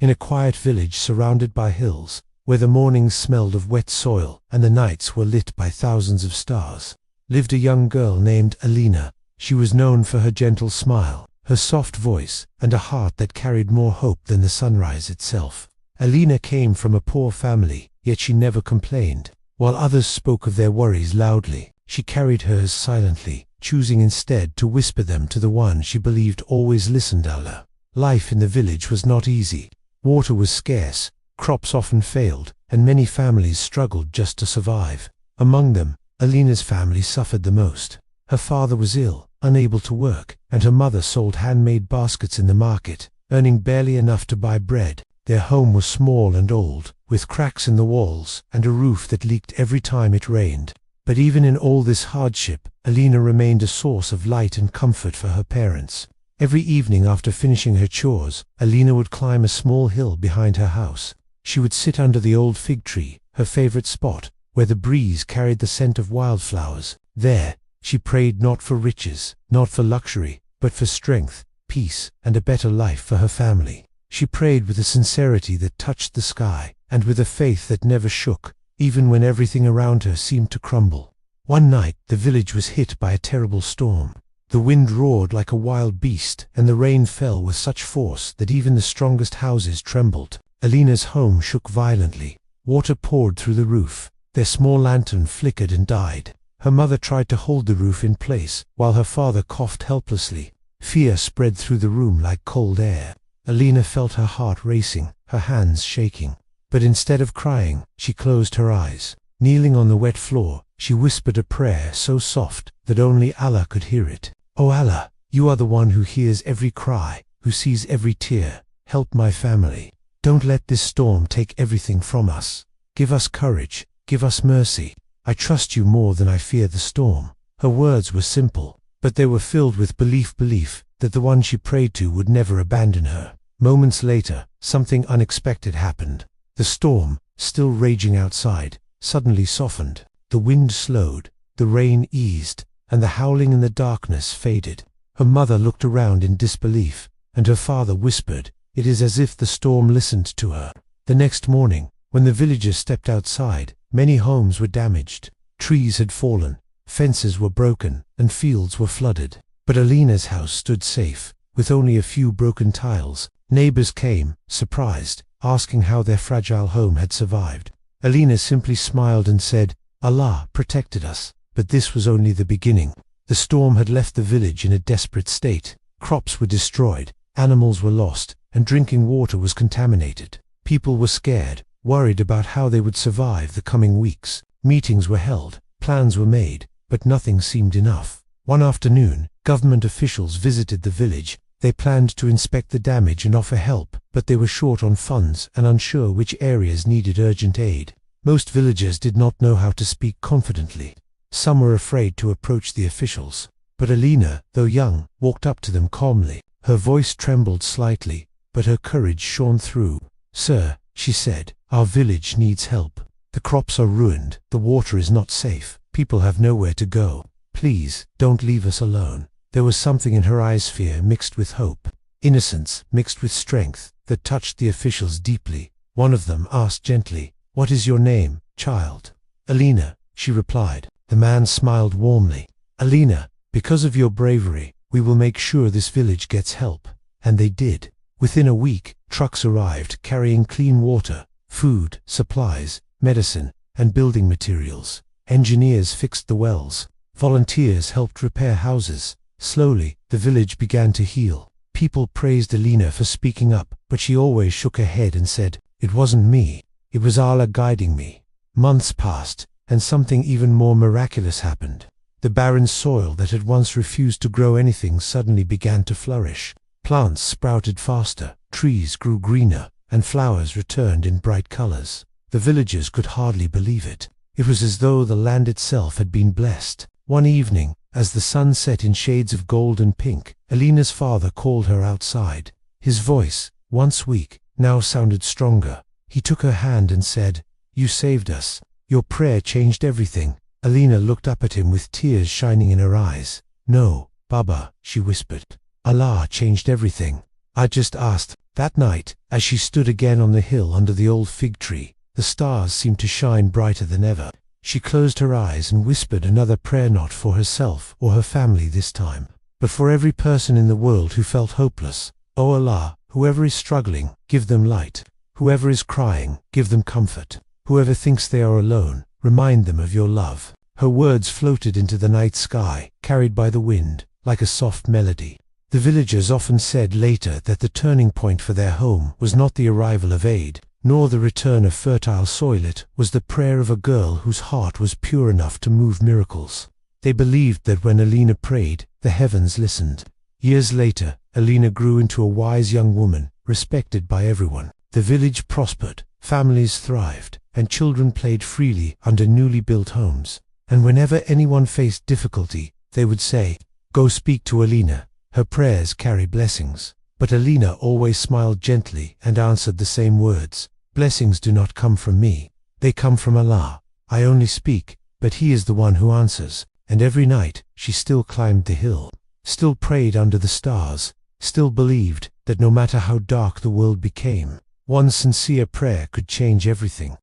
In a quiet village surrounded by hills, where the mornings smelled of wet soil and the nights were lit by thousands of stars, lived a young girl named Alina. She was known for her gentle smile, her soft voice, and a heart that carried more hope than the sunrise itself. Alina came from a poor family, yet she never complained. While others spoke of their worries loudly, she carried hers silently, choosing instead to whisper them to the one she believed always listened. Allah. Life in the village was not easy. Water was scarce, crops often failed, and many families struggled just to survive. Among them, Alina's family suffered the most. Her father was ill, unable to work, and her mother sold handmade baskets in the market, earning barely enough to buy bread. Their home was small and old, with cracks in the walls and a roof that leaked every time it rained. But even in all this hardship, Alina remained a source of light and comfort for her parents. Every evening after finishing her chores, Alina would climb a small hill behind her house. She would sit under the old fig tree, her favorite spot, where the breeze carried the scent of wildflowers. There, she prayed not for riches, not for luxury, but for strength, peace, and a better life for her family. She prayed with a sincerity that touched the sky, and with a faith that never shook, even when everything around her seemed to crumble. One night, the village was hit by a terrible storm. The wind roared like a wild beast, and the rain fell with such force that even the strongest houses trembled. Alina's home shook violently. Water poured through the roof. Their small lantern flickered and died. Her mother tried to hold the roof in place, while her father coughed helplessly. Fear spread through the room like cold air. Alina felt her heart racing, her hands shaking. But instead of crying, she closed her eyes. Kneeling on the wet floor, she whispered a prayer so soft that only Allah could hear it. "O Allah, you are the one who hears every cry, who sees every tear. Help my family. Don't let this storm take everything from us. Give us courage, give us mercy. I trust you more than I fear the storm." Her words were simple, but they were filled with belief that the one she prayed to would never abandon her. Moments later, something unexpected happened. The storm, still raging outside, suddenly softened. The wind slowed, the rain eased, and the howling in the darkness faded. Her mother looked around in disbelief, and her father whispered, "It is as if the storm listened to her." The next morning, when the villagers stepped outside, many homes were damaged. Trees had fallen, fences were broken, and fields were flooded. But Alina's house stood safe, with only a few broken tiles. Neighbors came, surprised, asking how their fragile home had survived. Alina simply smiled and said, "Allah protected us." But this was only the beginning. The storm had left the village in a desperate state. Crops were destroyed, animals were lost, and drinking water was contaminated. People were scared, worried about how they would survive the coming weeks. Meetings were held, plans were made, but nothing seemed enough. One afternoon, government officials visited the village. They planned to inspect the damage and offer help, but they were short on funds and unsure which areas needed urgent aid. Most villagers did not know how to speak confidently. Some were afraid to approach the officials. But Alina, though young, walked up to them calmly. Her voice trembled slightly, but her courage shone through. "Sir," she said, "our village needs help. The crops are ruined, the water is not safe, people have nowhere to go. Please, don't leave us alone." There was something in her eyes, fear mixed with hope, innocence mixed with strength, that touched the officials deeply. One of them asked gently, "What is your name, child?" "Alina," she replied. The man smiled warmly. "Alina, because of your bravery, we will make sure this village gets help." And they did. Within a week, trucks arrived carrying clean water, food, supplies, medicine, and building materials. Engineers fixed the wells. Volunteers helped repair houses. Slowly, the village began to heal. People praised Alina for speaking up, but she always shook her head and said, "It wasn't me. It was Allah guiding me." Months passed, and something even more miraculous happened. The barren soil that had once refused to grow anything suddenly began to flourish. Plants sprouted faster, trees grew greener, and flowers returned in bright colors. The villagers could hardly believe it. It was as though the land itself had been blessed. One evening, as the sun set in shades of gold and pink, Alina's father called her outside. His voice, once weak, now sounded stronger. He took her hand and said, "You saved us. Your prayer changed everything." Alina looked up at him with tears shining in her eyes. "No, Baba," she whispered. "Allah changed everything. I just asked That night, as she stood again on the hill under the old fig tree, the stars seemed to shine brighter than ever. She closed her eyes and whispered another prayer, not for herself or her family this time, but for every person in the world who felt hopeless. O Allah, whoever is struggling, give them light. Whoever is crying, give them comfort. Whoever thinks they are alone, remind them of your love. Her words floated into the night sky, carried by the wind, like a soft melody. The villagers often said later that the turning point for their home was not the arrival of aid, nor the return of fertile soil. It was the prayer of a girl whose heart was pure enough to move miracles. They believed that when Alina prayed, the heavens listened. Years later, Alina grew into a wise young woman, respected by everyone. The village prospered, families thrived, and children played freely under newly built homes. And whenever anyone faced difficulty, they would say, "Go speak to Alina. Her prayers carry blessings." But Alina always smiled gently and answered the same words, "Blessings do not come from me. They come from Allah. I only speak, but He is the one who answers." And every night, she still climbed the hill, still prayed under the stars, still believed that no matter how dark the world became, one sincere prayer could change everything.